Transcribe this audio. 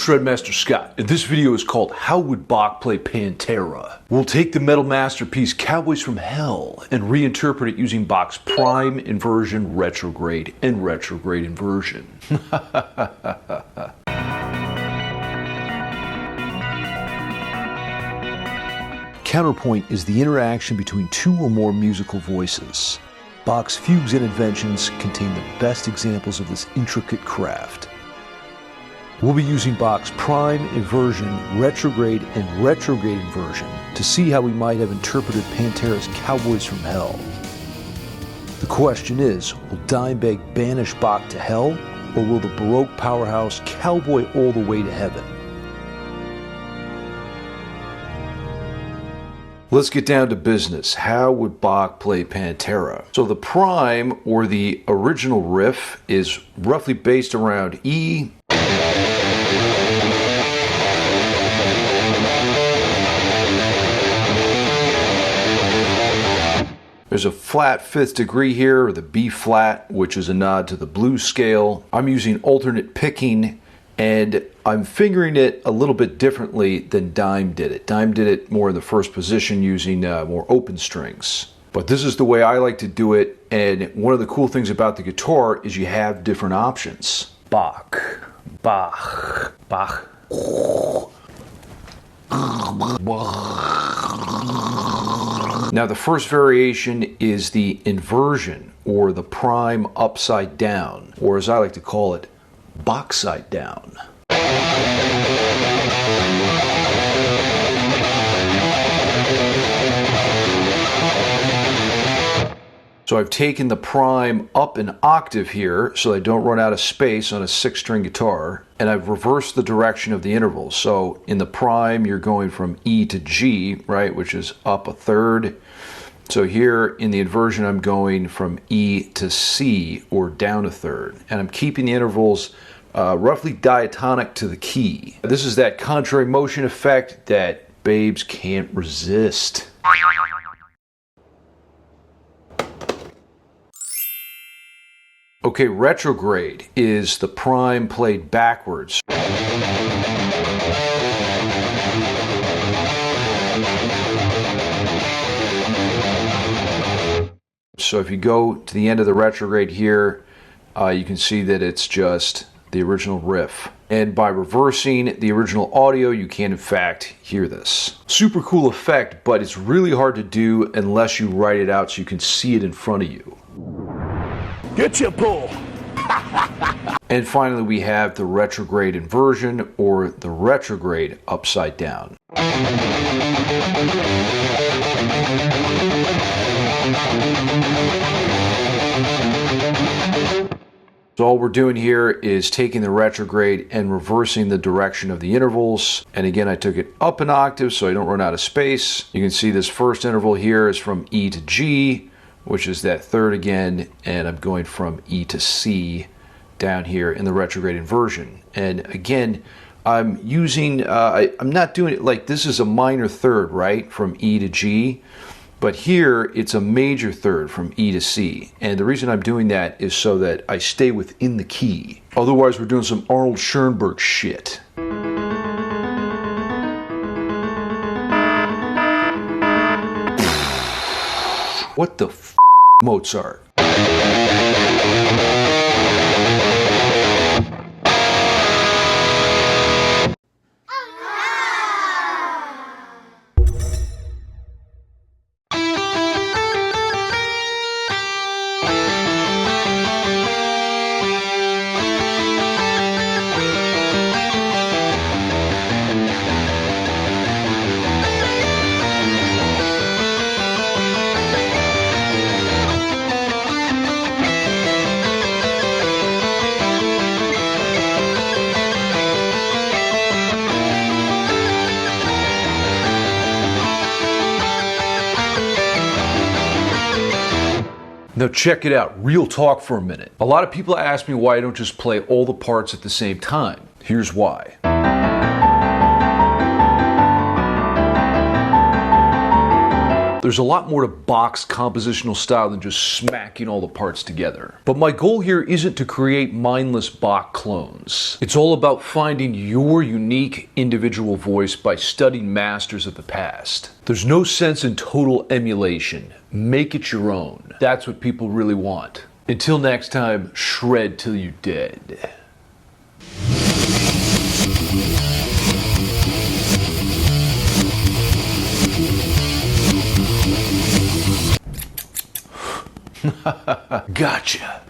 Shredmaster Scott, and this video is called How Would Bach Play Pantera? We'll take the metal masterpiece Cowboys From Hell and reinterpret it using Bach's prime, inversion, retrograde, and retrograde inversion. Counterpoint is the interaction between two or more musical voices. Bach's fugues and inventions contain the best examples of this intricate craft. We'll be using Bach's prime, inversion, retrograde, and retrograde inversion to see how we might have interpreted Pantera's Cowboys From Hell. The question is, will Dimebag banish Bach to hell, or will the Baroque powerhouse cowboy all the way to heaven? Let's get down to business. How would Bach play Pantera? So the prime, or the original riff, is roughly based around E, there's a flat fifth degree here, or the B flat, which is a nod to the blues scale. I'm using alternate picking, and I'm fingering it a little bit differently than Dime did it. Dime did it more in the first position using more open strings. But this is the way I like to do it, and one of the cool things about the guitar is you have different options. Bach, Bach, Bach. Now the first variation is the inversion, or the prime upside down, or as I like to call it, Bach side down. So I've taken the prime up an octave here so I don't run out of space on a 6-string guitar, and I've reversed the direction of the intervals. So in the prime you're going from E to G, right, which is up a third. So here in the inversion I'm going from E to C, or down a third, and I'm keeping the intervals roughly diatonic to the key. This is that contrary motion effect that babes can't resist. Okay, retrograde is the prime played backwards. So if you go to the end of the retrograde here, you can see that it's just the original riff. And by reversing the original audio, you can in fact hear this. Super cool effect, but it's really hard to do unless you write it out so you can see it in front of you. Getcha pull! And finally we have the retrograde inversion, or the retrograde upside down. So all we're doing here is taking the retrograde and reversing the direction of the intervals. And again, I took it up an octave so I don't run out of space. You can see this first interval here is from E to G, which is that third again, and I'm going from E to C down here in the retrograde inversion. And again, I'm using, I'm not doing it like this is a minor third, right, from E to G, but here it's a major third from E to C. And the reason I'm doing that is so that I stay within the key. Otherwise, we're doing some Arnold Schoenberg shit. What the f***, Mozart? Now check it out, real talk for a minute. A lot of people ask me why I don't just play all the parts at the same time. Here's why. There's a lot more to Bach's compositional style than just smacking all the parts together. But my goal here isn't to create mindless Bach clones. It's all about finding your unique individual voice by studying masters of the past. There's no sense in total emulation. Make it your own. That's what people really want. Until next time, shred till you're dead. Gotcha.